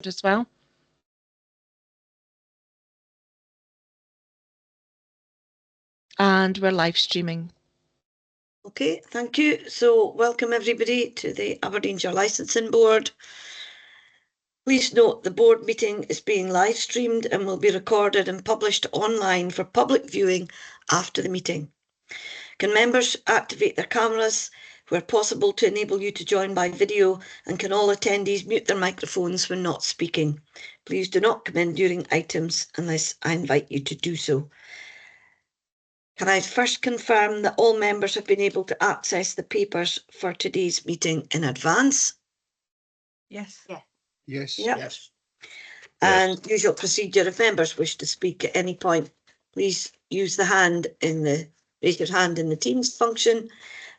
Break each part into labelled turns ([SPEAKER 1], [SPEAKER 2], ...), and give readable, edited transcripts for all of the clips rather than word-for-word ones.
[SPEAKER 1] as well. And we're live streaming.
[SPEAKER 2] Okay, thank you. So welcome everybody to the Aberdeenshire Licensing Board. Please note the board meeting is being live streamed and will be recorded and published online for public viewing after the meeting. Can members activate their cameras where possible to enable you to join by video, and can all attendees mute their microphones when not speaking? Please do not come in during items unless I invite you to do so. Can I first confirm that all members have been able to access the papers for today's meeting in advance?
[SPEAKER 3] Yes.
[SPEAKER 4] Yeah.
[SPEAKER 5] Yes.
[SPEAKER 2] Yep.
[SPEAKER 5] Yes.
[SPEAKER 2] And usual procedure, if members wish to speak at any point, please use the raise your hand in the Teams function.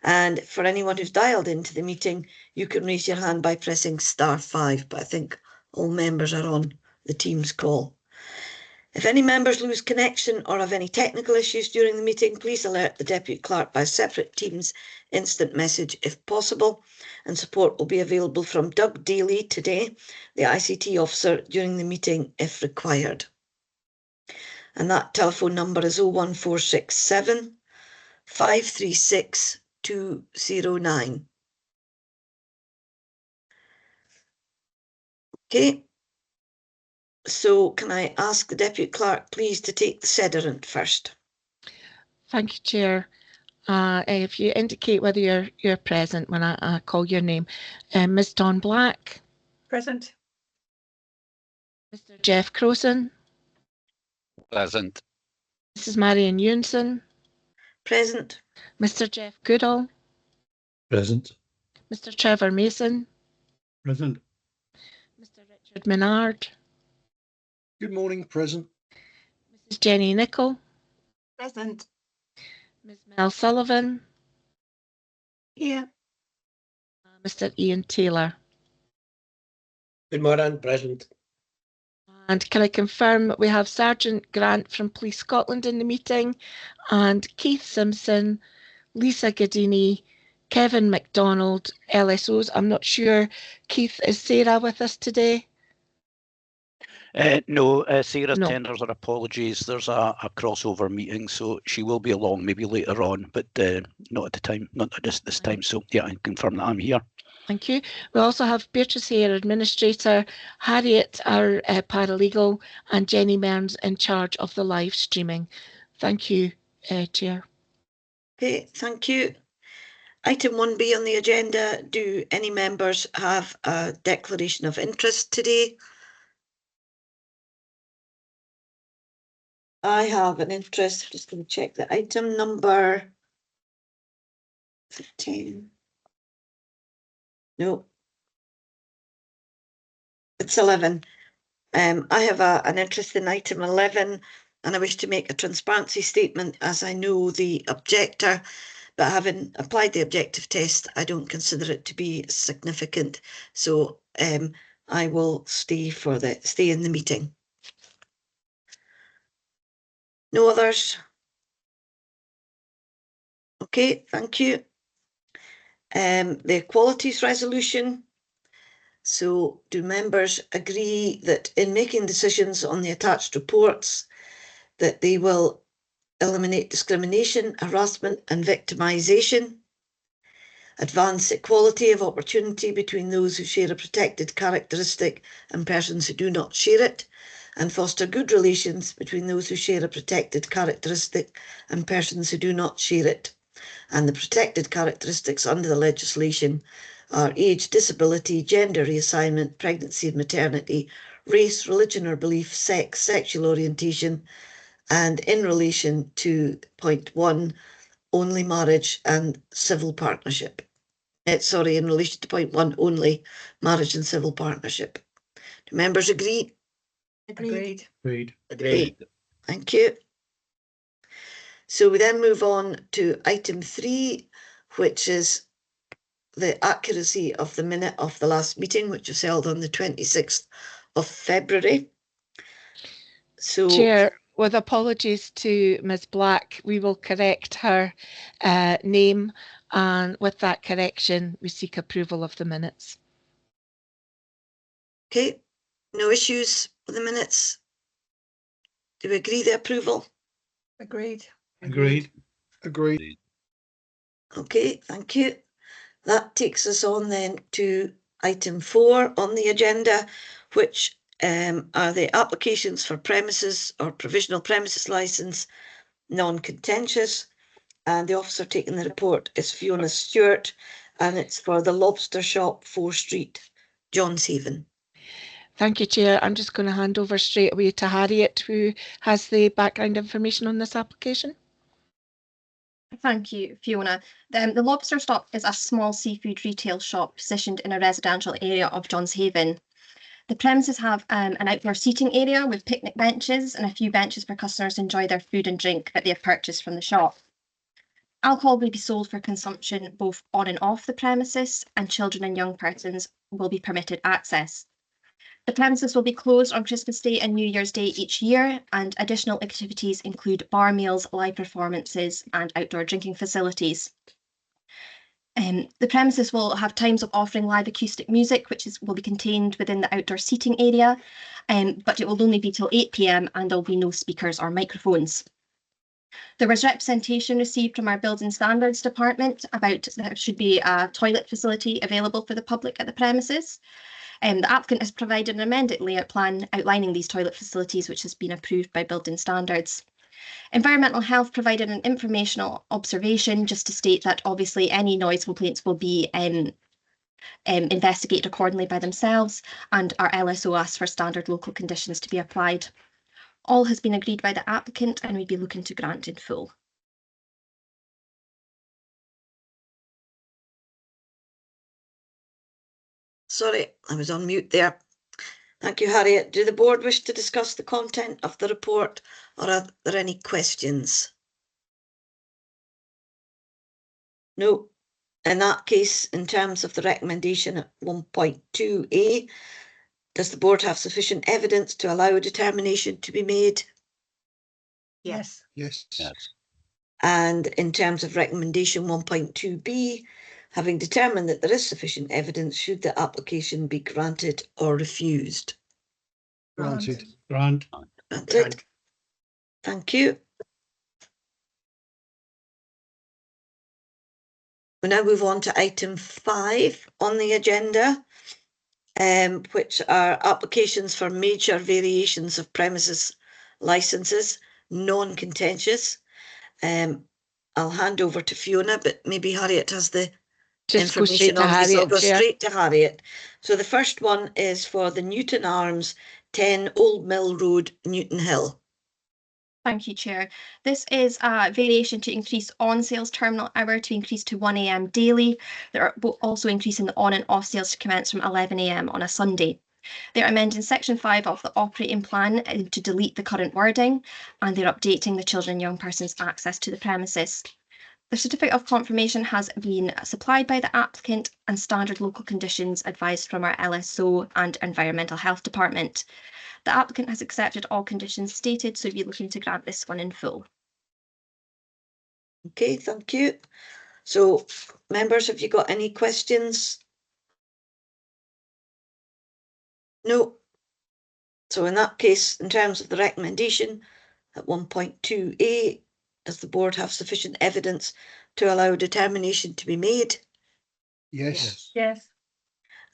[SPEAKER 2] And for anyone who's dialed into the meeting, you can raise your hand by pressing *5, but I think all members are on the Teams call. If any members lose connection or have any technical issues during the meeting, please alert the Deputy Clerk by separate Teams instant message if possible, and support will be available from Doug Daly today, the ICT officer, during the meeting if required. And that telephone number is 01467 536 209. Okay. So can I ask the Deputy Clerk please to take the sederant first?
[SPEAKER 1] Thank you, Chair. If you indicate whether you're present when I call your name. Ms. Dawn Black.
[SPEAKER 3] Present.
[SPEAKER 1] Mr. Jeff Crowson.
[SPEAKER 5] Present.
[SPEAKER 1] Mrs. Marion Eunson.
[SPEAKER 2] Present.
[SPEAKER 1] Mr. Jeff Goodall.
[SPEAKER 5] Present.
[SPEAKER 1] Mr. Trevor Mason.
[SPEAKER 5] Present.
[SPEAKER 1] Mr. Richard Menard.
[SPEAKER 5] Good morning. Present.
[SPEAKER 1] Mrs. Jenny Nichol.
[SPEAKER 3] Present.
[SPEAKER 1] Ms. Mel Sullivan.
[SPEAKER 3] Here.
[SPEAKER 1] Mr. Ian Taylor.
[SPEAKER 5] Good morning. Present.
[SPEAKER 1] And can I confirm we have Sergeant Grant from Police Scotland in the meeting, and Keith Simpson, Lisa Gadini, Kevin MacDonald, LSOs. I'm not sure, Keith, is Sarah with us today?
[SPEAKER 6] No, Sarah
[SPEAKER 1] No.
[SPEAKER 6] tenders her apologies. There's a crossover meeting, so she will be along maybe later on, but not at the time, not at this time. So yeah, I can confirm that I'm here.
[SPEAKER 1] Thank you. We also have Beatrice Hare, Administrator, Harriet, our paralegal, and Jenny Mearns in charge of the live streaming. Thank you, Chair.
[SPEAKER 2] Okay, thank you. Item 1B on the agenda, do any members have a declaration of interest today? I have an interest, just going to check the item number 15. No. It's 11. I have an interest in item 11, and I wish to make a transparency statement as I know the objector, but having applied the objective test, I don't consider it to be significant. So I will stay in the meeting. No others? Okay, thank you. The equalities resolution. So do members agree that in making decisions on the attached reports that they will eliminate discrimination, harassment and victimisation, advance equality of opportunity between those who share a protected characteristic and persons who do not share it, and foster good relations between those who share a protected characteristic and persons who do not share it? And the protected characteristics under the legislation are age, disability, gender reassignment, pregnancy and maternity, race, religion or belief, sex, sexual orientation, and in relation to point 1, only marriage and civil partnership. In relation to point 1, only marriage and civil partnership. Do members agree?
[SPEAKER 3] Agreed.
[SPEAKER 5] Agreed.
[SPEAKER 2] Thank you. So we then move on to item 3, which is the accuracy of the minute of the last meeting, which was held on the 26th of February. So,
[SPEAKER 1] Chair, with apologies to Ms. Black, we will correct her name, and with that correction, we seek approval of the minutes.
[SPEAKER 2] okay, No issues with the minutes? Do we agree the approval?
[SPEAKER 3] Agreed.
[SPEAKER 5] Agreed. Agreed.
[SPEAKER 2] Okay, thank you. That takes us on then to item 4 on the agenda, which are the applications for premises or provisional premises licence, non-contentious. And the officer taking the report is Fiona Stewart, and it's for the Lobster Shop, 4 Street, Johnshaven.
[SPEAKER 1] Thank you, Chair. I'm just going to hand over straight away to Harriet, who has the background information on this application.
[SPEAKER 4] Thank you, Fiona. The Lobster Shop is a small seafood retail shop positioned in a residential area of Johnshaven. The premises have an outdoor seating area with picnic benches and a few benches where customers enjoy their food and drink that they have purchased from the shop. Alcohol will be sold for consumption both on and off the premises, and children and young persons will be permitted access. The premises will be closed on Christmas Day and New Year's Day each year, and additional activities include bar meals, live performances, and outdoor drinking facilities. The premises will have times of offering live acoustic music, which will be contained within the outdoor seating area, but it will only be till 8 p.m. and there will be no speakers or microphones. There was representation received from our Building Standards Department about there should be a toilet facility available for the public at the premises. The applicant has provided an amended layout plan outlining these toilet facilities, which has been approved by Building Standards. Environmental Health provided an informational observation just to state that obviously any noise complaints will be investigated accordingly by themselves, and our LSO asked for standard local conditions to be applied. All has been agreed by the applicant and we'd be looking to grant in full.
[SPEAKER 2] Sorry, I was on mute there. Thank you, Harriet. Do the board wish to discuss the content of the report, or are there any questions? No. In that case, in terms of the recommendation at 1.2a, does the board have sufficient evidence to allow a determination to be made?
[SPEAKER 3] Yes.
[SPEAKER 5] Yes.
[SPEAKER 2] And in terms of recommendation 1.2b, having determined that there is sufficient evidence, should the application be granted or refused?
[SPEAKER 5] Granted. Grant.
[SPEAKER 2] Granted. Thank you. We now move on to item 5 on the agenda, which are applications for major variations of premises licenses, non-contentious. I'll hand over to Fiona, but maybe Harriet has the information on this. I'll go straight to Harriet. So the first one is for the Newton Arms, 10 Old Mill Road, Newton Hill.
[SPEAKER 4] Thank you, Chair. This is a variation to increase on sales terminal hour to increase to 1 a.m. daily. They're also increasing the on and off sales to commence from 11 a.m. on a Sunday. They're amending Section 5 of the operating plan to delete the current wording, and they're updating the children and young persons' access to the premises. The certificate of confirmation has been supplied by the applicant and standard local conditions advised from our LSO and Environmental Health Department. The applicant has accepted all conditions stated, so we're looking to grant this one in full.
[SPEAKER 2] Okay, thank you. So, members, have you got any questions? No. So in that case, in terms of the recommendation at 1.2a, does the board have sufficient evidence to allow determination to be made?
[SPEAKER 5] Yes.
[SPEAKER 3] Yes.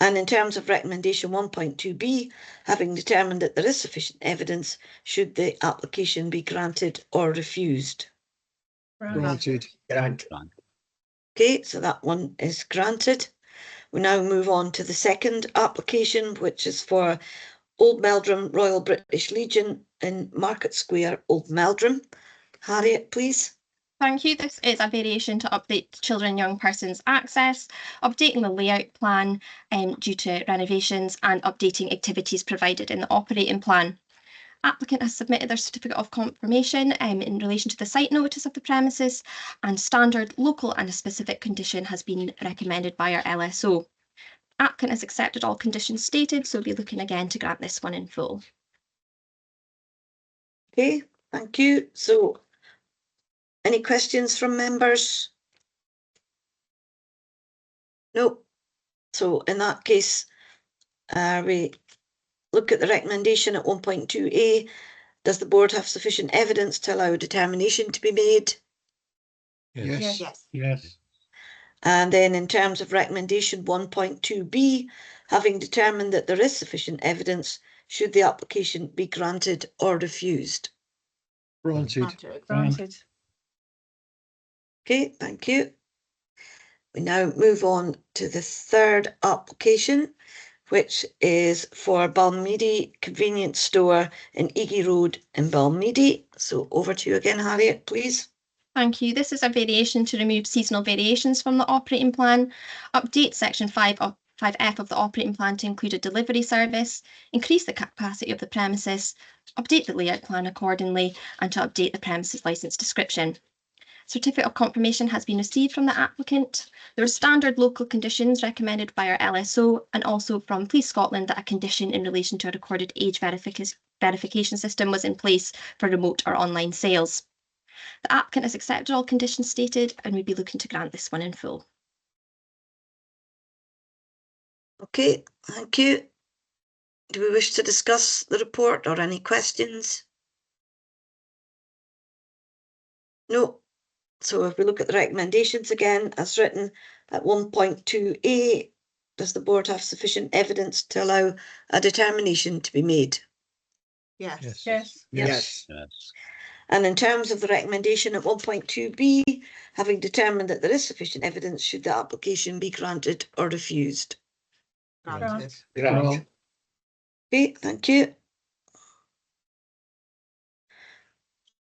[SPEAKER 2] And in terms of recommendation 1.2b, having determined that there is sufficient evidence, should the application be granted or refused?
[SPEAKER 5] Granted. Grant.
[SPEAKER 2] Okay, so that one is granted. We now move on to the second application, which is for Old Meldrum Royal British Legion in Market Square, Old Meldrum. Harriet, please.
[SPEAKER 4] Thank you. This is a variation to update children and young persons' access, updating the layout plan due to renovations and updating activities provided in the operating plan. Applicant has submitted their certificate of confirmation in relation to the site notice of the premises, and standard local and a specific condition has been recommended by our LSO. Applicant has accepted all conditions stated, so we'll be looking again to grant this one in full.
[SPEAKER 2] Okay, thank you. So, any questions from members? No. So in that case, we look at the recommendation at 1.2a, does the board have sufficient evidence to allow a determination to be made?
[SPEAKER 5] Yes.
[SPEAKER 3] Yes.
[SPEAKER 5] Yes.
[SPEAKER 2] And then in terms of recommendation 1.2b, having determined that there is sufficient evidence, should the application be granted or refused?
[SPEAKER 5] Granted.
[SPEAKER 3] Granted.
[SPEAKER 2] Okay, thank you. We now move on to the third application, which is for Balmeedy Convenience Store in Egie Road in Balmeedy. So over to you again, Harriet, please.
[SPEAKER 4] Thank you. This is a variation to remove seasonal variations from the operating plan, update section 5F of the operating plan to include a delivery service, increase the capacity of the premises, update the layout plan accordingly, and to update the premises licence description. Certificate of confirmation has been received from the applicant. There are standard local conditions recommended by our LSO and also from Police Scotland that a condition in relation to a recorded age verification system was in place for remote or online sales. The applicant has accepted all conditions stated and we'd be looking to grant this one in full.
[SPEAKER 2] Okay, thank you. Do we wish to discuss the report or any questions? No. So if we look at the recommendations again, as written at 1.2a, does the board have sufficient evidence to allow a determination to be made?
[SPEAKER 3] Yes.
[SPEAKER 5] Yes.
[SPEAKER 3] Yes.
[SPEAKER 6] Yes.
[SPEAKER 2] And in terms of the recommendation at 1.2b, having determined that there is sufficient evidence, should the application be granted or refused?
[SPEAKER 3] Granted.
[SPEAKER 5] Granted.
[SPEAKER 2] Okay, thank you.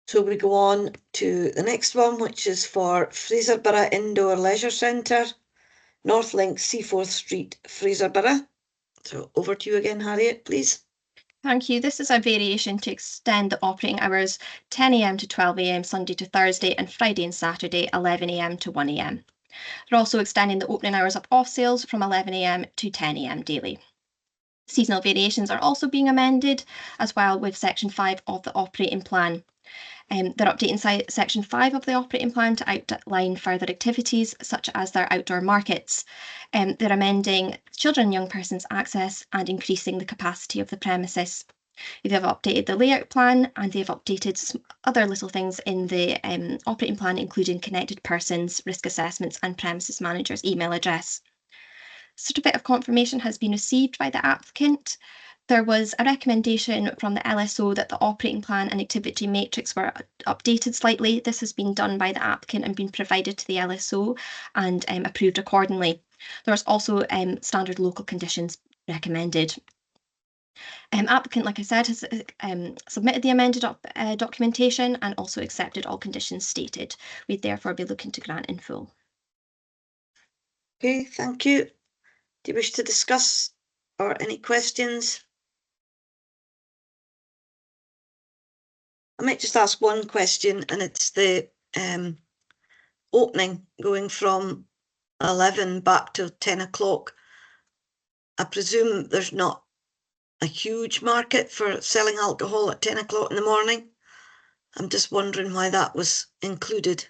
[SPEAKER 2] So we go on to the next one, which is for Fraserborough Indoor Leisure Centre, North Link, Seaforth Street, Fraserborough. So over to you again, Harriet, please.
[SPEAKER 4] Thank you. This is a variation to extend the operating hours 10 a.m. to 12 a.m. Sunday to Thursday and Friday and Saturday 11 a.m. to 1 a.m. They're also extending the opening hours of off sales from 11 a.m. to 10 a.m. daily. Seasonal variations are also being amended as well with section 5 of the operating plan. They're updating section 5 of the operating plan to outline further activities such as their outdoor markets. They're amending children and young persons access and increasing the capacity of the premises. They have updated the layout plan and they've updated some other little things in the operating plan, including connected persons, risk assessments and premises manager's email address. Certificate of confirmation has been received by the applicant. There was a recommendation from the LSO that the operating plan and activity matrix were updated slightly. This has been done by the applicant and been provided to the LSO and approved accordingly. There was also standard local conditions recommended. Applicant, like I said, has submitted the amended documentation and also accepted all conditions stated. We'd therefore be looking to grant in full.
[SPEAKER 2] Okay, thank you. Do you wish to discuss or any questions? I might just ask one question, and it's the opening going from 11 back to 10 o'clock. I presume there's not a huge market for selling alcohol at 10 o'clock in the morning. I'm just wondering why that was included.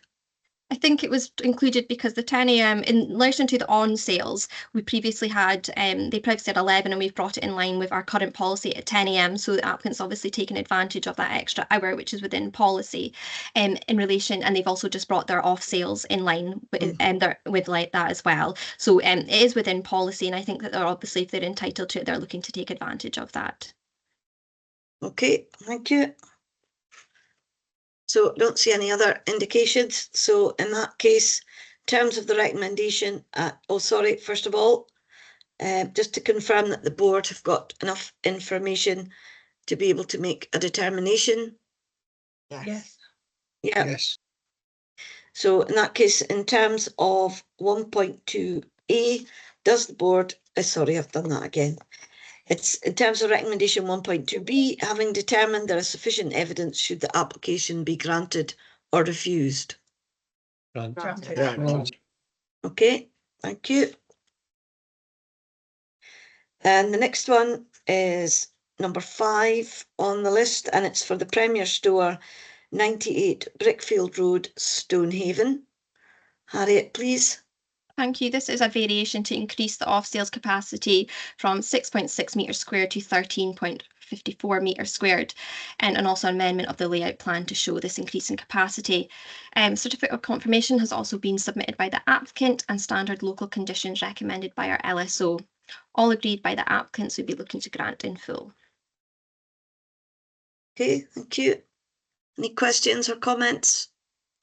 [SPEAKER 4] I think it was included because the 10 a.m. in relation to the on sales, we previously had, they previously had 11 and we've brought it in line with our current policy at 10 a.m. So the applicant's obviously taken advantage of that extra hour, which is within policy in relation, and they've also just brought their off sales in line with like that as well. So it is within policy, and I think that they're obviously, if they're entitled to it, they're looking to take advantage of that.
[SPEAKER 2] Okay, thank you. So don't see any other indications. So in that case, in terms of the recommendation, first of all, just to confirm that the board have got enough information to be able to make a determination.
[SPEAKER 3] Yes.
[SPEAKER 2] Yeah.
[SPEAKER 5] Yes.
[SPEAKER 2] So in that case, in terms of 1.2a, does the board, sorry, I've done that again. It's in terms of recommendation 1.2b, having determined there is sufficient evidence, should the application be granted or refused?
[SPEAKER 3] Granted.
[SPEAKER 5] Granted.
[SPEAKER 2] Okay, thank you. And the next one is number 5 on the list, and it's for the Premier Store, 98 Brickfield Road, Stonehaven. Harriet, please.
[SPEAKER 4] Thank you. This is a variation to increase the off-sales capacity from 6.6 metres squared to 13.54 metres squared, and also an amendment of the layout plan to show this increase in capacity. Certificate of confirmation has also been submitted by the applicant and standard local conditions recommended by our LSO. All agreed by the applicants would be looking to grant in full.
[SPEAKER 2] Okay, thank you. Any questions or comments?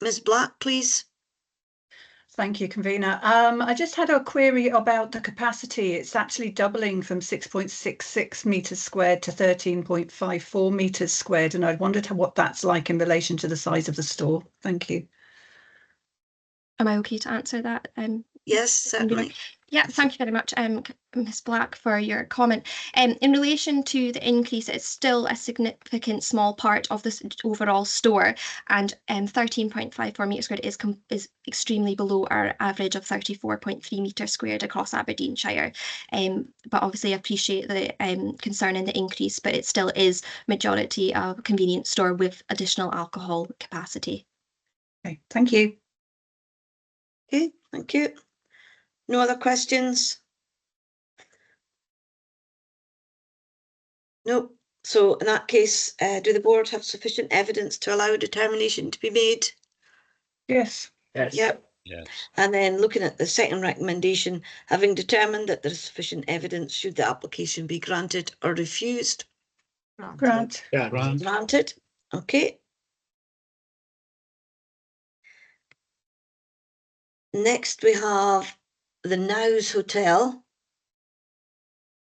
[SPEAKER 2] Ms. Black, please.
[SPEAKER 7] Thank you, convener. I just had a query about the capacity. It's actually doubling from 6.66 metres squared to 13.54 metres squared, and I wondered what that's like in relation to the size of the store. Thank you.
[SPEAKER 4] Am I okay to answer that?
[SPEAKER 2] Yes, certainly.
[SPEAKER 4] Yeah, thank you very much, Ms. Black, for your comment. In relation to the increase, it's still a significant small part of this overall store, and 13.54 metres squared is extremely below our average of 34.3 metres squared across Aberdeenshire. But obviously I appreciate the concern in the increase, but it still is majority of a convenience store with additional alcohol capacity.
[SPEAKER 7] Okay, thank you.
[SPEAKER 2] Okay, thank you. No other questions? No. So in that case, do the board have sufficient evidence to allow a determination to be made?
[SPEAKER 7] Yes.
[SPEAKER 5] Yes.
[SPEAKER 2] Yep.
[SPEAKER 5] Yes.
[SPEAKER 2] And then looking at the second recommendation, having determined that there is sufficient evidence, should the application be granted or refused?
[SPEAKER 7] Grant.
[SPEAKER 5] Grant.
[SPEAKER 2] Granted. Okay. Next we have the Nows Hotel,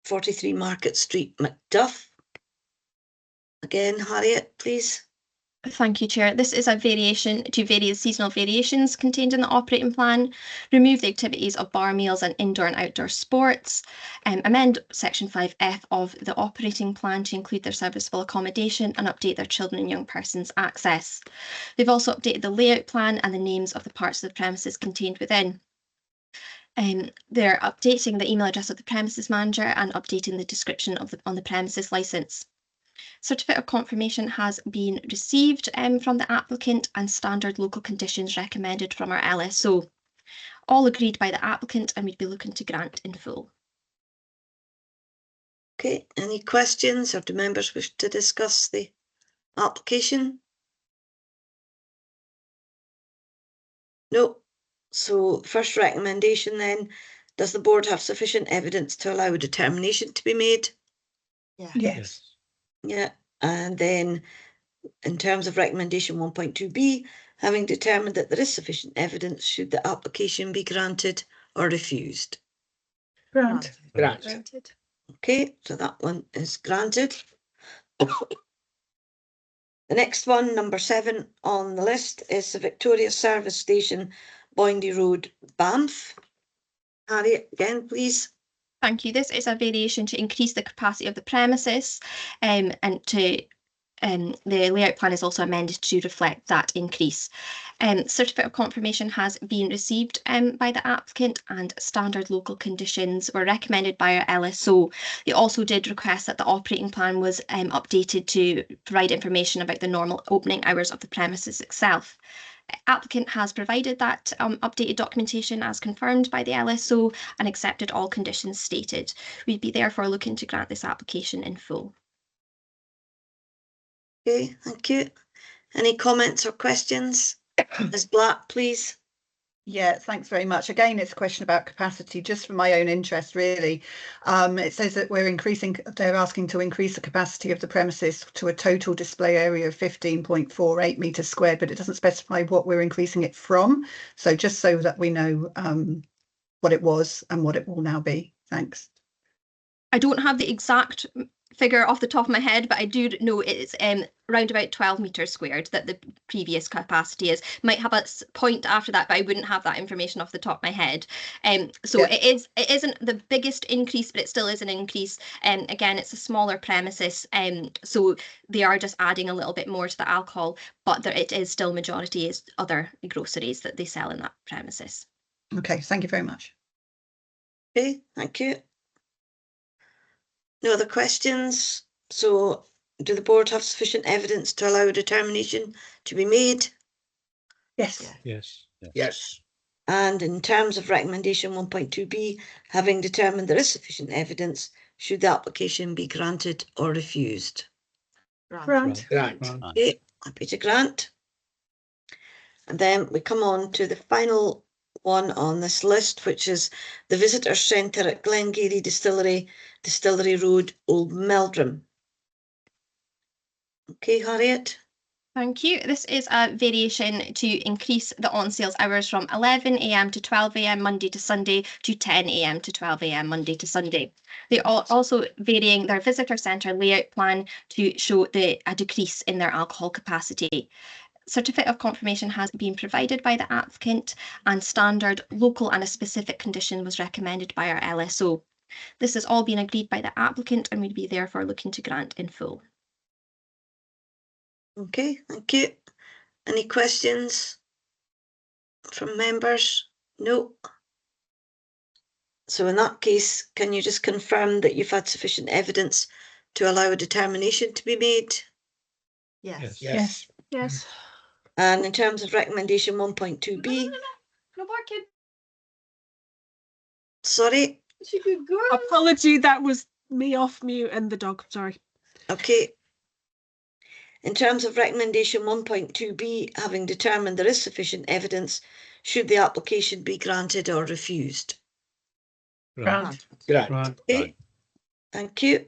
[SPEAKER 2] 43 Market Street, Macduff. Again, Harriet, please.
[SPEAKER 4] Thank you, Chair. This is a variation to vary the seasonal variations contained in the operating plan, remove the activities of bar meals and indoor and outdoor sports, amend Section 5F of the operating plan to include their serviceable accommodation and update their children and young persons access. They've also updated the layout plan and the names of the parts of the premises contained within. They're updating the email address of the premises manager and updating the description of on the premises licence. Certificate of confirmation has been received from the applicant and standard local conditions recommended from our LSO. All agreed by the applicant, and we'd be looking to grant in full.
[SPEAKER 2] Okay, any questions, or do members wish to discuss the application? No. So first recommendation then, does the board have sufficient evidence to allow a determination to be made?
[SPEAKER 3] Yeah.
[SPEAKER 7] Yes.
[SPEAKER 2] Yeah, and then in terms of recommendation 1.2b, having determined that there is sufficient evidence, should the application be granted or refused?
[SPEAKER 7] Grant.
[SPEAKER 4] Granted.
[SPEAKER 2] Okay, so that one is granted. The next one, number 7 on the list, is the Victoria Service Station, Boyndy Road, Banff. Harriet, again, please.
[SPEAKER 4] Thank you. This is a variation to increase the capacity of the premises, and to the layout plan is also amended to reflect that increase. Certificate of confirmation has been received by the applicant, and standard local conditions were recommended by our LSO. They also did request that the operating plan was updated to provide information about the normal opening hours of the premises itself. Applicant has provided that updated documentation as confirmed by the LSO and accepted all conditions stated. We'd be therefore looking to grant this application in full.
[SPEAKER 2] Okay, thank you. Any comments or questions? Ms. Black, please.
[SPEAKER 7] Yeah, thanks very much. Again, it's a question about capacity, just for my own interest, really. It says that they're asking to increase the capacity of the premises to a total display area of 15.48 metres squared, but it doesn't specify what we're increasing it from. So just so that we know what it was and what it will now be. Thanks.
[SPEAKER 4] I don't have the exact figure off the top of my head, but I do know it's around about 12 metres squared that the previous capacity is. Might have a point after that, but I wouldn't have that information off the top of my head. So yeah. It isn't the biggest increase, but it still is an increase. Again, it's a smaller premises, so they are just adding a little bit more to the alcohol, but it is still majority is other groceries that they sell in that premises.
[SPEAKER 7] Okay, thank you very much.
[SPEAKER 2] Okay, thank you. No other questions? So do the board have sufficient evidence to allow a determination to be made?
[SPEAKER 7] Yes.
[SPEAKER 5] Yes.
[SPEAKER 2] Yes. And in terms of recommendation 1.2b, having determined there is sufficient evidence, should the application be granted or refused?
[SPEAKER 3] Grant.
[SPEAKER 2] Okay, happy to grant. And then we come on to the final one on this list, which is the Visitor Centre at Glengarry Distillery, Distillery Road, Old Meldrum. Okay, Harriet.
[SPEAKER 4] Thank you. This is a variation to increase the on-sales hours from 11 AM to 12 AM Monday to Sunday to 10 AM to 12 AM Monday to Sunday. They are also varying their visitor centre layout plan to show a decrease in their alcohol capacity. Certificate of confirmation has been provided by the applicant, and standard, local and a specific condition was recommended by our LSO. This has all been agreed by the applicant and we'd be therefore looking to grant in full.
[SPEAKER 2] Okay, thank you. Any questions from members? No. So in that case, can you just confirm that you've had sufficient evidence to allow a determination to be made?
[SPEAKER 3] Yes.
[SPEAKER 7] Yes.
[SPEAKER 2] And in terms of recommendation 1.2b,
[SPEAKER 4] No more kids.
[SPEAKER 2] sorry,
[SPEAKER 8] Apology, that was me off mute and the dog, sorry.
[SPEAKER 2] okay. In terms of recommendation 1.2b, having determined there is sufficient evidence, should the application be granted or refused?
[SPEAKER 3] Grant.
[SPEAKER 2] Okay, thank you.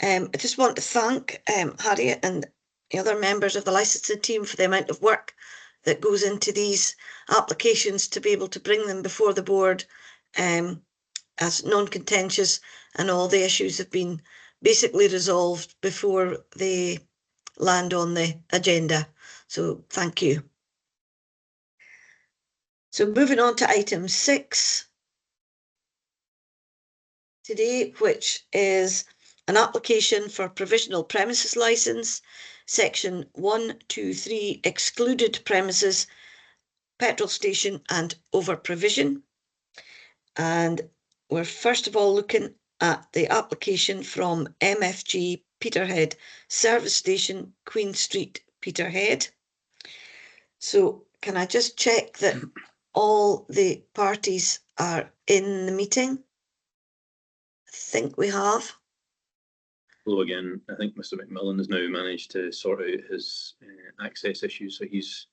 [SPEAKER 2] I just want to thank Harriet and the other members of the licensing team for the amount of work that goes into these applications to be able to bring them before the board as non-contentious, and all the issues have been basically resolved before they land on the agenda. So thank you. So moving on to item 6 today, which is an application for provisional premises licence, section 123, excluded premises, petrol station and over provision. And we're first of all looking at the application from MFG Peterhead Service Station, Queen Street, Peterhead. So can I just check that all the parties are in the meeting? I think we have.
[SPEAKER 9] Hello again. I think Mr. McMillan has now managed to sort out his access issues, so he's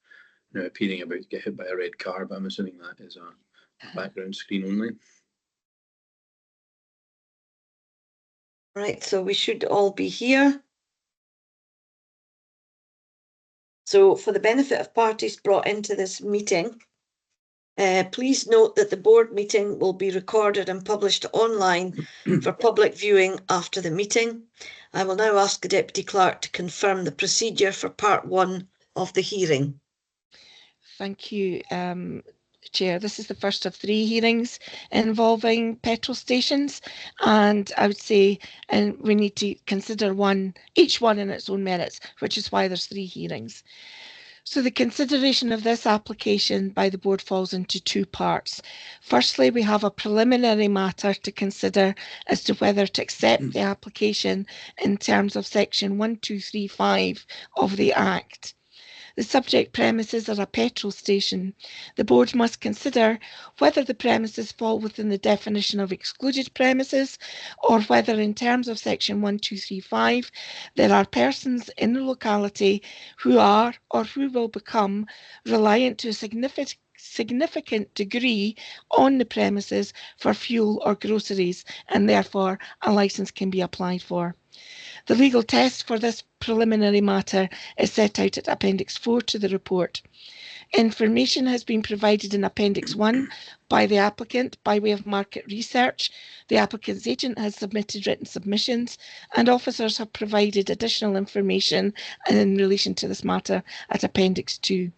[SPEAKER 9] now appearing about to get hit by a red car, but I'm assuming that is a background screen only.
[SPEAKER 2] Right, so we should all be here. So for the benefit of parties brought into this meeting, please note that the board meeting will be recorded and published online for public viewing after the meeting. I will now ask the Deputy Clerk to confirm the procedure for part 1 of the hearing.
[SPEAKER 1] Thank you, Chair. This is the first of 3 hearings involving petrol stations, and I would say we need to consider each one in its own merits, which is why there's 3 hearings. So the consideration of this application by the board falls into 2 parts. Firstly, we have a preliminary matter to consider as to whether to accept the application in terms of section 1235 of the Act. The subject premises are a petrol station. The board must consider whether the premises fall within the definition of excluded premises, or whether in terms of section 1235 there are persons in the locality who are or who will become reliant to a significant degree on the premises for fuel or groceries, and therefore a licence can be applied for. The legal test for this preliminary matter is set out at Appendix 4 to the report. Information has been provided in Appendix 1 by the applicant by way of market research. The applicant's agent has submitted written submissions, and officers have provided additional information in relation to this matter at Appendix 2.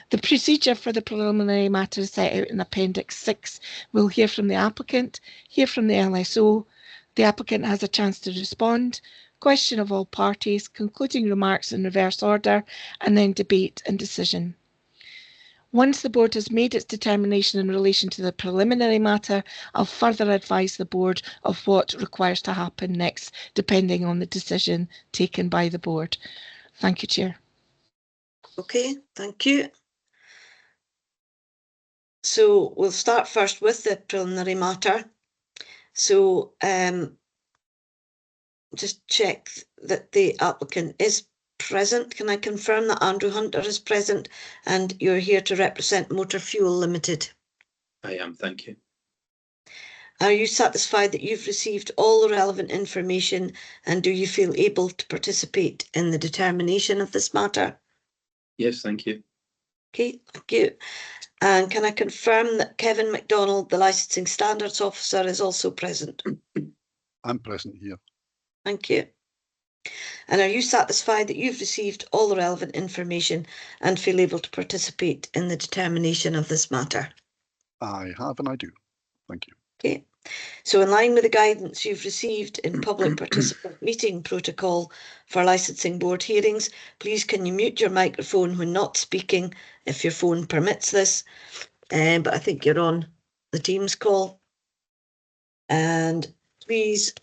[SPEAKER 1] The procedure for the preliminary matter is set out in Appendix 6. We'll hear from the applicant, hear from the LSO. The applicant has a chance to respond, question of all parties, concluding remarks in reverse order, and then debate and decision. Once the board has made its determination in relation to the preliminary matter, I'll further advise the board of what requires to happen next, depending on the decision taken by the board. Thank you, Chair.
[SPEAKER 2] Okay, thank you. So we'll start first with the preliminary matter. So just check that the applicant is present. Can I confirm that Andrew Hunter is present and you're here to represent Motor Fuel Limited?
[SPEAKER 9] I am, thank you.
[SPEAKER 2] Are you satisfied that you've received all the relevant information and do you feel able to participate in the determination of this matter?
[SPEAKER 9] Yes, thank you.
[SPEAKER 2] Okay, thank you. And can I confirm that Kevin MacDonald, the Licensing Standards Officer, is also present?
[SPEAKER 5] I'm present here.
[SPEAKER 2] Thank you. And are you satisfied that you've received all the relevant information and feel able to participate in the determination of this matter?
[SPEAKER 5] I have and I do. Thank you.
[SPEAKER 2] Okay. So in line with the guidance you've received in public participant meeting protocol for licensing board hearings, please can you mute your microphone when not speaking if your phone permits this. But I think you're on the Teams call. And please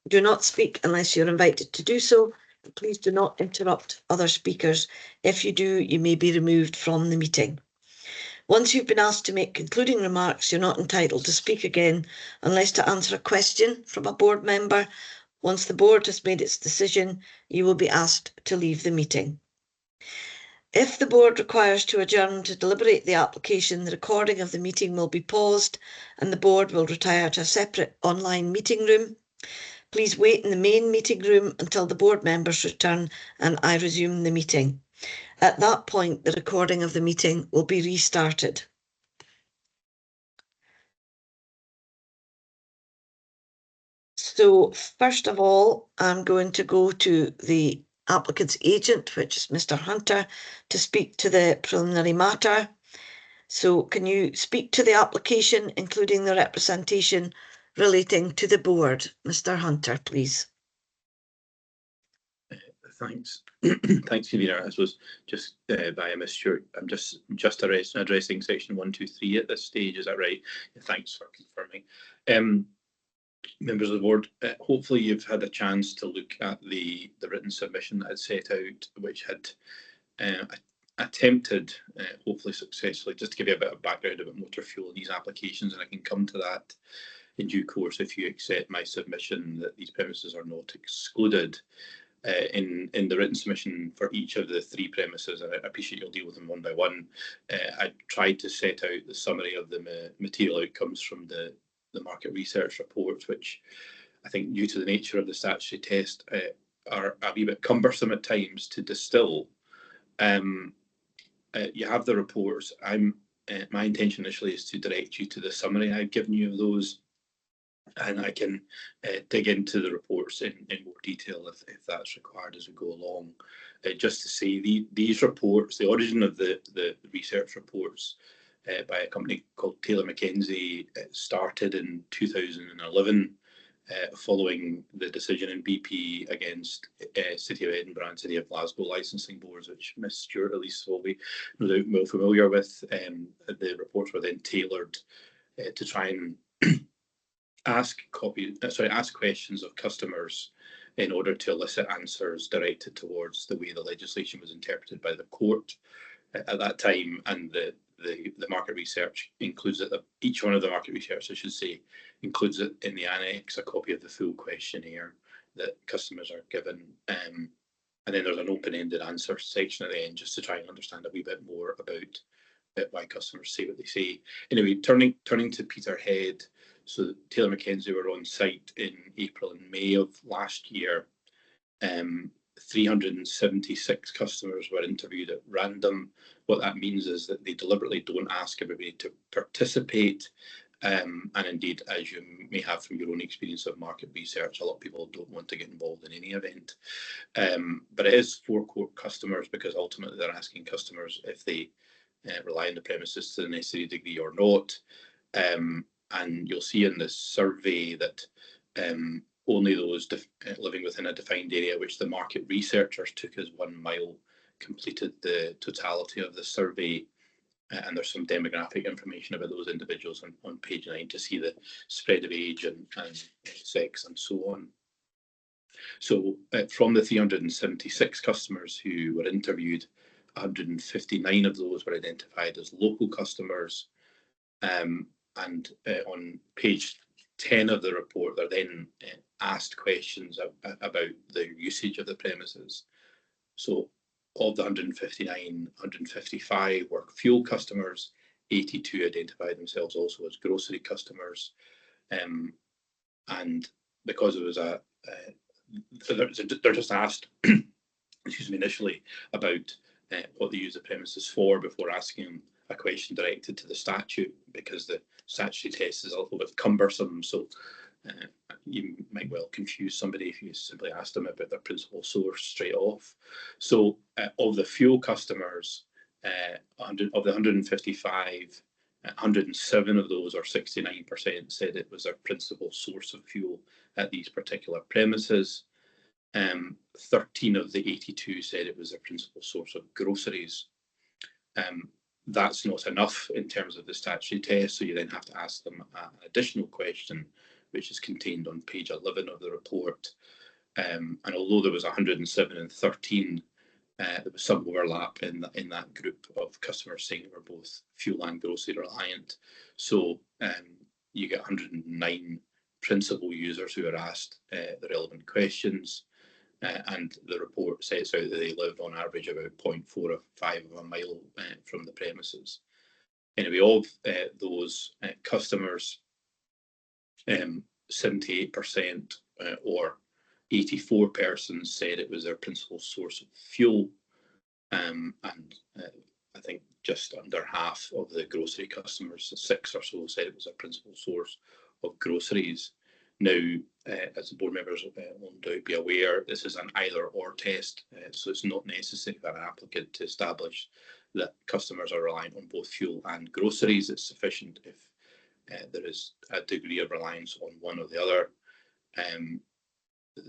[SPEAKER 2] do not speak unless you're invited to do so. Please do not interrupt other speakers. If you do, you may be removed from the meeting. Once you've been asked to make concluding remarks, you're not entitled to speak again unless to answer a question from a board member. Once the board has made its decision, you will be asked to leave the meeting. If the board requires to adjourn to deliberate the application, the recording of the meeting will be paused and the board will retire to a separate online meeting room. Please wait in the main meeting room until the board members return and I resume the meeting. At that point, the recording of the meeting will be restarted. So first of all, I'm going to go to the applicant's agent, which is Mr. Hunter, to speak to the preliminary matter. So can you speak to the application, including the representation relating to the board? Mr. Hunter, please.
[SPEAKER 9] Thanks. Thanks, Convener. I suppose just by a mistake, I'm just addressing section 123 at this stage. Is that right? Thanks for confirming. Members of the board, hopefully you've had a chance to look at the written submission that I set out, which had attempted, hopefully successfully, just to give you a bit of background about motor fuel in these applications, and I can come to that in due course if you accept my submission that these premises are not excluded. In the written submission for each of the three premises, and I appreciate you'll deal with them one by one. I tried to set out the summary of the material outcomes from the market research reports, which I think, due to the nature of the statutory test, are a wee bit cumbersome at times to distill. You have the reports. My intention initially is to direct you to the summary I've given you of those, and I can dig into the reports in more detail if that's required as we go along. Just to say, these reports, the origin of the research reports by a company called Taylor Mackenzie, started in 2011 following the decision in BP against City of Edinburgh and City of Glasgow licensing boards, which Ms Stewart at least will be no doubt well familiar with. The reports were then tailored to try and ask questions of customers in order to elicit answers directed towards the way the legislation was interpreted by the court at that time. And the market research includes it. Each one of the market research, I should say, includes it in the annex, a copy of the full questionnaire that customers are given. And then there's an open-ended answer section at the end, just to try and understand a wee bit more about why customers say what they say. Anyway, turning to Peterhead. So Taylor Mackenzie were on site in April and May of last year. 376 customers were interviewed at random. What that means is that they deliberately don't ask everybody to participate. And indeed, as you may have from your own experience of market research, a lot of people don't want to get involved in any event. But it is forecourt customers, because ultimately they're asking customers if they rely on the premises to the necessary degree or not. And you'll see in this survey that only those living within a defined area, which the market researchers took as 1 mile, completed the totality of the survey. And there's some demographic information about those individuals on page 9 to see the spread of age and sex and so on. So from the 376 customers who were interviewed, 159 of those were identified as local customers, And on page 10 of the report, they're then asked questions about the usage of the premises. So of the 159, 155 were fuel customers, 82 identified themselves also as grocery customers. And because it was they're just asked, excuse me, initially about what they use the premises for before asking them a question directed to the statute, because the statutory test is a little bit cumbersome. So you might well confuse somebody if you simply ask them about their principal source straight off. So of the fuel customers, of the 155, 107 of those, or 69%, said it was their principal source of fuel at these particular premises. 13 of the 82 said it was their principal source of groceries. That's not enough in terms of the statutory test, so you then have to ask them an additional question, which is contained on page 11 of the report. And although there was 107 and 13, there was some overlap in that group of customers saying they were both fuel and grocery reliant. So you get 109 principal users who are asked the relevant questions. And the report sets out that they live on average about 0.45 of a mile from the premises. Anyway, of those customers, 78% or 84 persons said it was their principal source of fuel, and I think just under half of the grocery customers, 6 or so, said it was their principal source of groceries. Now, as the board members will no doubt be aware, this is an either-or test, so it's not necessary for an applicant to establish that customers are reliant on both fuel and groceries. It's sufficient if there is a degree of reliance on one or the other.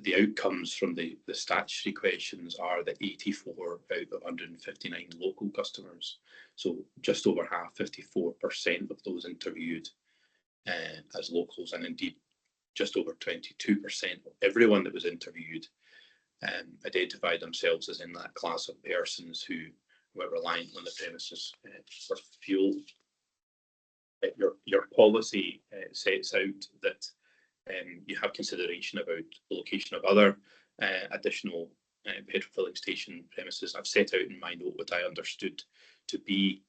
[SPEAKER 9] The outcomes from the statutory questions are that 84 out of 159 local customers, so just over half, 54% of those interviewed as locals, and indeed just over 22% of everyone that was interviewed identified themselves as in that class of persons who were reliant on the premises for fuel. Your policy sets out that you have consideration about the location of other additional petrol filling station premises. I've set out in my note what I understood to be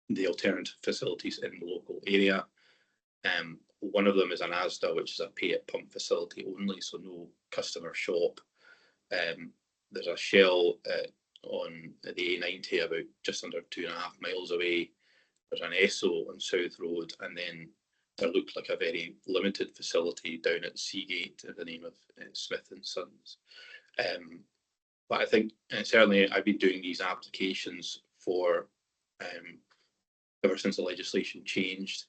[SPEAKER 9] the alternative facilities in the local area. One of them is an ASDA, which is a pay at pump facility only, so no customer shop. There's a Shell on the A90 about just under 2.5 miles away. There's an Esso on South Road, and then there looked like a very limited facility down at Seagate in the name of Smith and Sons. But I think certainly I've been doing these applications for ever since the legislation changed,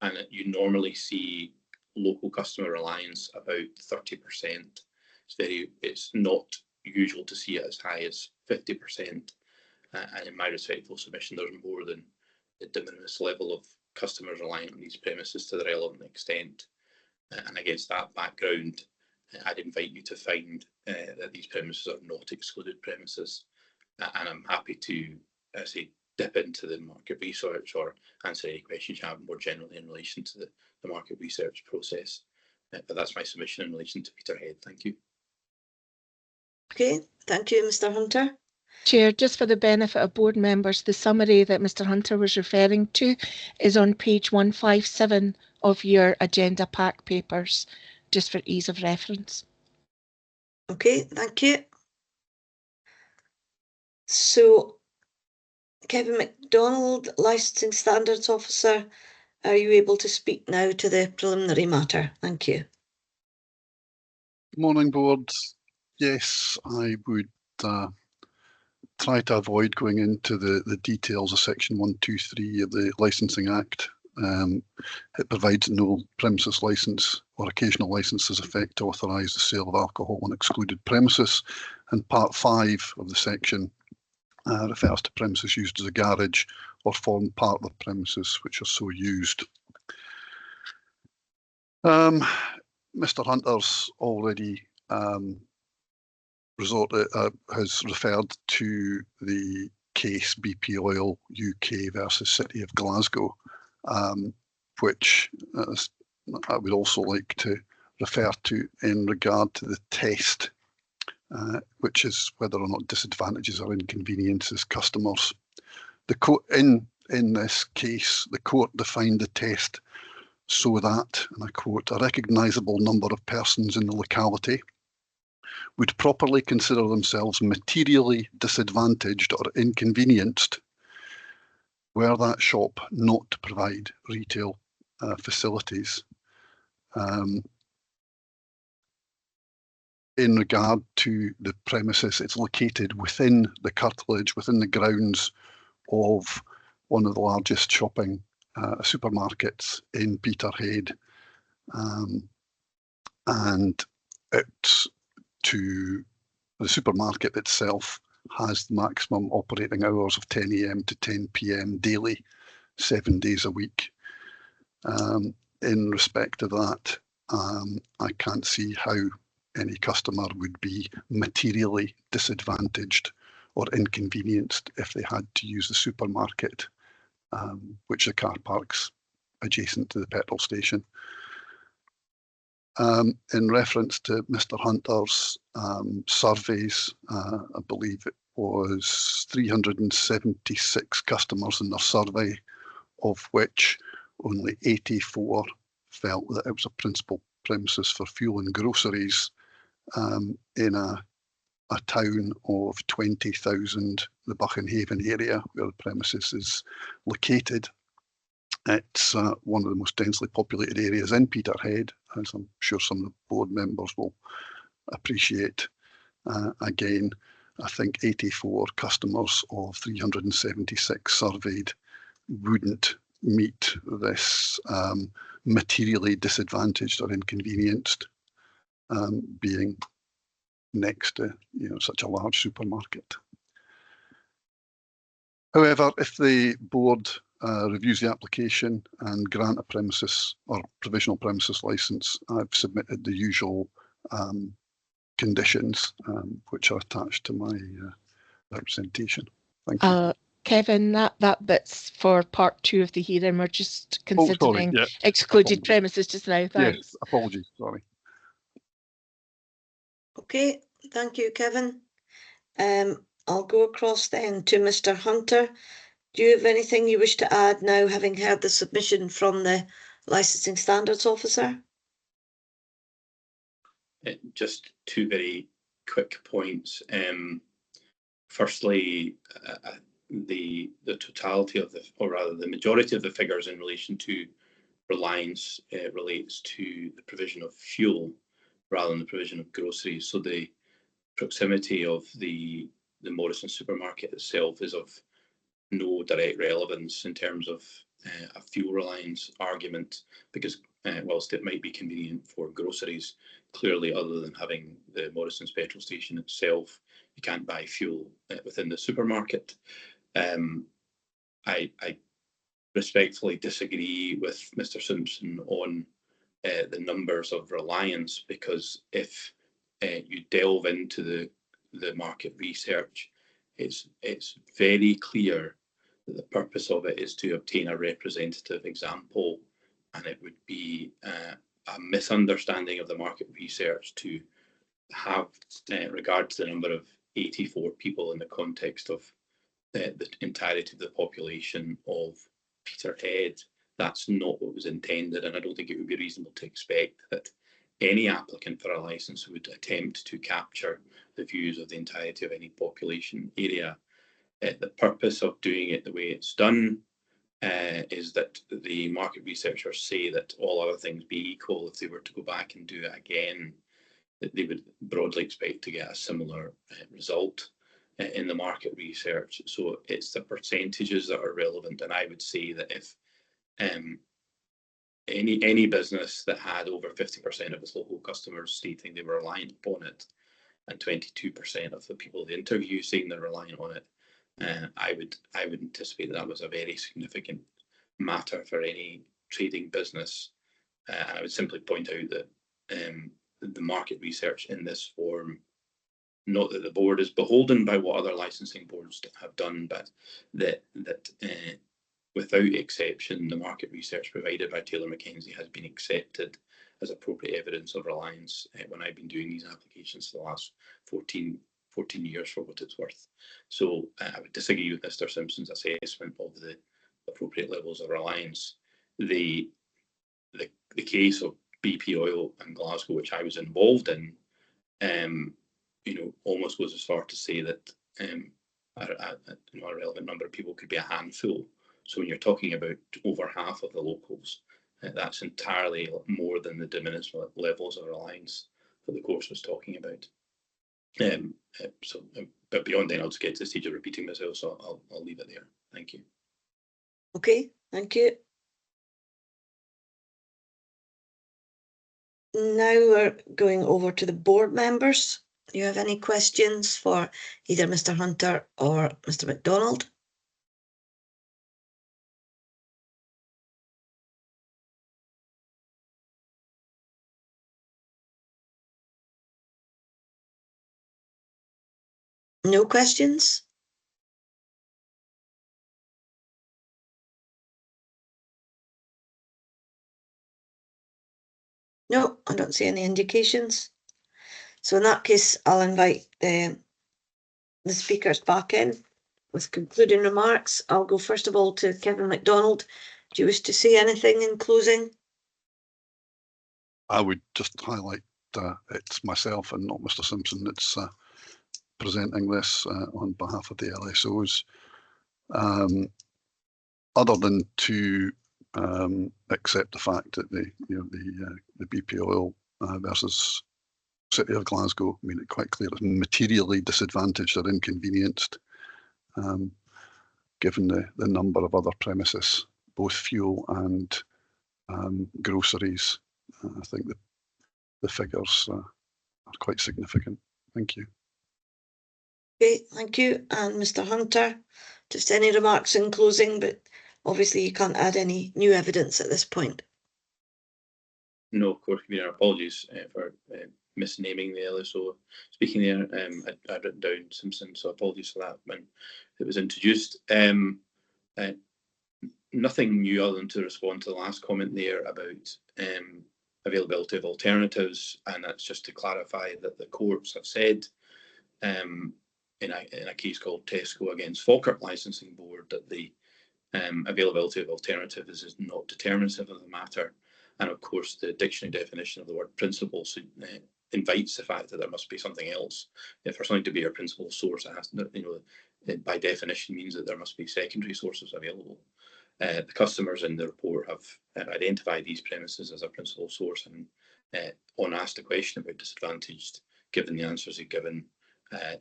[SPEAKER 9] and you normally see local customer reliance about 30%. It's not usual to see it as high as 50%. And in my respectful submission, there's more than the de minimis level of customers relying on these premises to the relevant extent. And against that background, I'd invite you to find that these premises are not excluded premises. And I'm happy to say dip into the market research or answer any questions you have more generally in relation to the market research process. But that's my submission in relation to Peterhead. Thank you.
[SPEAKER 2] Okay, thank you, Mr. Hunter.
[SPEAKER 1] Chair, just for the benefit of board members, the summary that Mr. Hunter was referring to is on page 157 of your agenda pack papers, just for ease of reference.
[SPEAKER 2] Okay, thank you. So, Kevin MacDonald, Licensing Standards Officer, are you able to speak now to the preliminary matter? Thank you.
[SPEAKER 5] Good morning, board. Yes, I would try to avoid going into the details of section 123 of the Licensing Act. It provides no premises licence or occasional licences effect to authorise the sale of alcohol on excluded premises, and part 5 of the section refers to premises used as a garage or form part of the premises which are so used. Mr. Hunter's already has referred to the case BP Oil UK versus City of Glasgow, which I would also like to refer to in regard to the test, which is whether or not disadvantages or inconveniences customers. The court in this case, the court defined the test so that, and I quote, a recognisable number of persons in the locality would properly consider themselves materially disadvantaged or inconvenienced were that shop not to provide retail facilities. In regard to the premises, it's located within the curtilage, within the grounds of one of the largest shopping supermarkets in Peterhead, and the supermarket itself has the maximum operating hours of 10 AM to 10 PM daily, 7 days a week. In respect of that, I can't see how any customer would be materially disadvantaged or inconvenienced if they had to use the supermarket, which the car park's adjacent to the petrol station. In reference to Mr. Hunter's surveys, I believe it was 376 customers in their survey, of which only 84 felt that it was a principal premises for fuel and groceries in a town of 20,000, the Buchenhaven area where the premises is located. It's one of the most densely populated areas in Peterhead, as I'm sure some of the board members will appreciate. Again, I think 84 customers of 376 surveyed wouldn't meet this materially disadvantaged or inconvenienced, being next to such a large supermarket. However, if the board reviews the application and grant a premises or provisional premises licence, I've submitted the usual conditions which are attached to my representation. Thank you.
[SPEAKER 1] Kevin, that bit's for part 2 of the hearing. We're just considering excluded premises just now. Thanks.
[SPEAKER 5] Yes, apologies, sorry.
[SPEAKER 2] Okay, thank you, Kevin. I'll go across then to Mr. Hunter. Do you have anything you wish to add now, having heard the submission from the Licensing Standards Officer?
[SPEAKER 9] Just 2 very quick points. Firstly, the totality of the majority of the figures in relation to reliance relates to the provision of fuel rather than the provision of groceries. So the proximity of the Morrison supermarket itself is of no direct relevance in terms of a fuel reliance argument, because whilst it might be convenient for groceries, clearly other than having the Morrison's petrol station itself, you can't buy fuel within the supermarket. I respectfully disagree with Mr. Simpson on the numbers of reliance, because if you delve into the market research, it's very clear that the purpose of it is to obtain a representative example, and it would be a misunderstanding of the market research to have regard to the number of 84 people in the context of the entirety of the population of Peterhead. That's not what was intended, and I don't think it would be reasonable to expect that any applicant for a licence would attempt to capture the views of the entirety of any population area. The purpose of doing it the way it's done is that the market researchers say that all other things being equal, if they were to go back and do it again, that they would broadly expect to get a similar result in the market research. So it's the percentages that are relevant, and I would say that if any business that had over 50% of its local customers stating they were reliant upon it, and 22% of the people they interview saying they're reliant on it, I would anticipate that was a very significant matter for any trading business. And I would simply point out that the market research in this form, not that the board is beholden by what other licensing boards have done, but that without exception, the market research provided by Taylor Mackenzie has been accepted as appropriate evidence of reliance when I've been doing these applications for the last 14 years, for what it's worth. So I would disagree with Mr. Simpson's assessment of the appropriate levels of reliance. The case of BP Oil and Glasgow, which I was involved in, almost goes as far to say that a relevant number of people could be a handful. So when you're talking about over half of the locals, that's entirely more than the de minimis levels of reliance that the course was talking about. But beyond then, I'll just get to the stage of repeating myself, so I'll leave it there. Thank you.
[SPEAKER 2] Okay, thank you. Now we're going over to the board members. Do you have any questions for either Mr. Hunter or Mr. MacDonald? No questions? No, I don't see any indications. So in that case, I'll invite the speakers back in with concluding remarks. I'll go first of all to Kevin MacDonald. Do you wish to say anything in closing?
[SPEAKER 5] I would just highlight it's myself and not Mr. Simpson that's presenting this on behalf of the LSOs. Other than to accept the fact that the BP Oil versus City of Glasgow made it quite clear it's materially disadvantaged or inconvenienced, given the number of other premises, both fuel and groceries. I think that the figures are quite significant. Thank you.
[SPEAKER 2] Okay, thank you. And Mr. Hunter, just any remarks in closing, but obviously you can't add any new evidence at this point.
[SPEAKER 9] No, of course, apologies for misnaming the LSO. Speaking there, I'd written down Simpson, so apologies for that when it was introduced. Nothing new other than to respond to the last comment there about availability of alternatives, and that's just to clarify that the courts have said in a case called Tesco against Falkirk Licensing Board that the availability of alternatives is not determinative of the matter. And of course, the dictionary definition of the word principal invites the fact that there must be something else. If there's something to be a principal source, it has, it by definition means that there must be secondary sources available. The customers in the report have identified these premises as a principal source, and on asked a question about disadvantaged, given the answers they've given.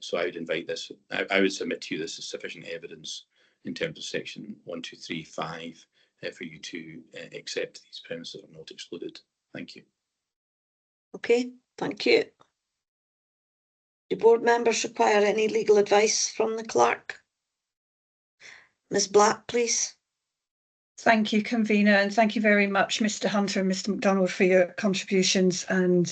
[SPEAKER 9] So I would invite this, I would submit to you this is sufficient evidence in terms of section 1235 for you to accept these premises are not excluded. Thank you.
[SPEAKER 2] Okay, thank you. Do board members require any legal advice from the clerk? Ms. Black, please.
[SPEAKER 7] Thank you, convener, and thank you very much, Mr. Hunter and Mr. MacDonald, for your contributions and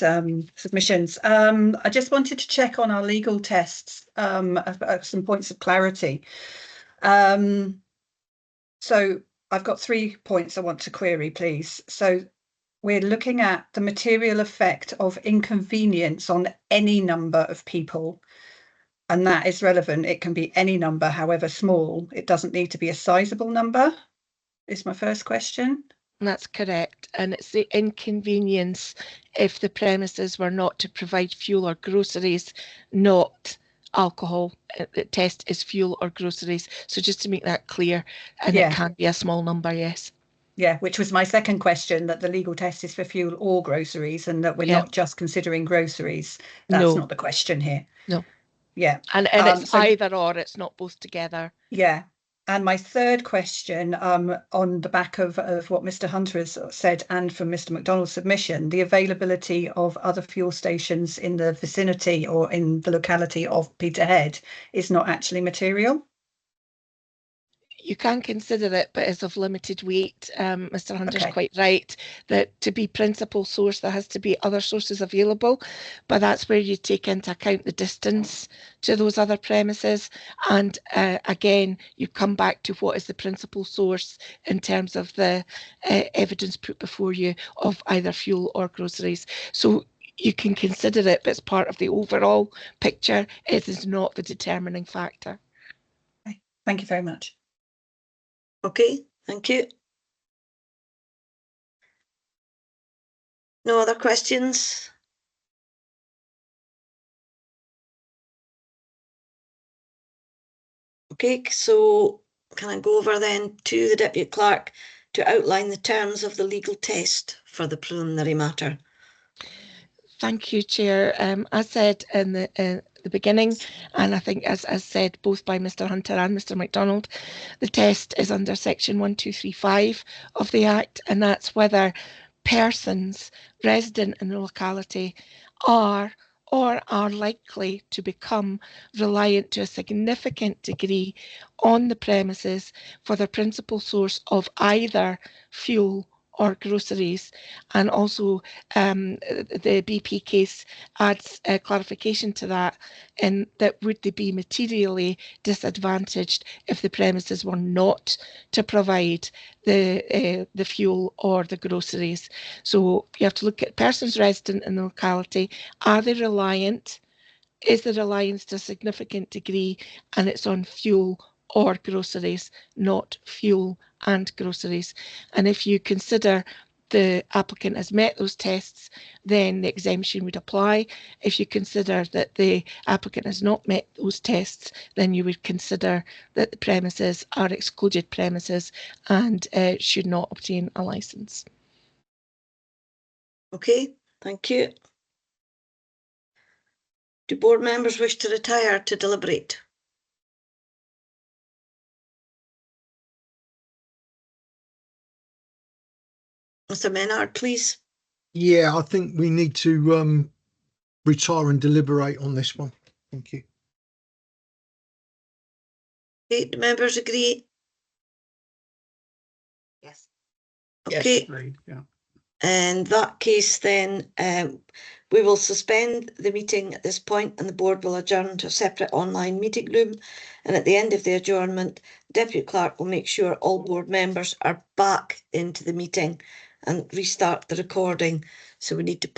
[SPEAKER 7] submissions. I just wanted to check on our legal tests, some points of clarity. So I've got 3 points I want to query, please. So we're looking at the material effect of inconvenience on any number of people, and that is relevant. It can be any number, however small. It doesn't need to be a sizable number. Is my first question.
[SPEAKER 1] That's correct. And it's the inconvenience if the premises were not to provide fuel or groceries, not alcohol. The test is fuel or groceries. So just to make that clear, and it can be a small number, yes.
[SPEAKER 7] Yeah, which was my second question, that the legal test is for fuel or groceries and that we're not just considering groceries. That's not the question here.
[SPEAKER 1] No.
[SPEAKER 7] Yeah.
[SPEAKER 1] And it's either or, it's not both together.
[SPEAKER 7] Yeah. And my third question, on the back of what Mr. Hunter has said and from Mr. MacDonald's submission, the availability of other fuel stations in the vicinity or in the locality of Peterhead is not actually material?
[SPEAKER 1] you can consider it, but it's of limited weight. Mr. Hunter's
[SPEAKER 7] Okay.
[SPEAKER 1] quite right that to be principal source, there has to be other sources available, but that's where you take into account the distance to those other premises. And again, you come back to what is the principal source in terms of the evidence put before you of either fuel or groceries. So you can consider it, but it's part of the overall picture. It is not the determining factor.
[SPEAKER 7] Okay. Thank you very much.
[SPEAKER 2] Okay, thank you. No other questions? Okay, so can I go over then to the Deputy Clerk to outline the terms of the legal test for the preliminary matter?
[SPEAKER 1] Thank you, Chair. As said in the beginning, and I think as said both by Mr. Hunter and Mr. MacDonald, the test is under section 1235 of the Act, and that's whether persons resident in the locality are or are likely to become reliant to a significant degree on the premises for the principal source of either fuel or groceries. And also the BP case adds clarification to that, in that would they be materially disadvantaged if the premises were not to provide the fuel or the groceries. So you have to look at persons resident in the locality. Are they reliant? Is the reliance to a significant degree, and it's on fuel or groceries, not fuel and groceries? And if you consider the applicant has met those tests, then the exemption would apply. If you consider that the applicant has not met those tests, then you would consider that the premises are excluded premises and should not obtain a licence.
[SPEAKER 2] Okay, thank you. Do board members wish to retire to deliberate? Mr. Menard, please.
[SPEAKER 10] Yeah, I think we need to retire and deliberate on this one. Thank you.
[SPEAKER 2] Okay, do members agree?
[SPEAKER 7] Yes.
[SPEAKER 2] Okay.
[SPEAKER 5] Yes, agreed, yeah.
[SPEAKER 2] In that case, then we will suspend the meeting at this point, and the board will adjourn to a separate online meeting room. And at the end of the adjournment, Deputy Clerk will make sure all board members are back into the meeting and restart the recording. So we need to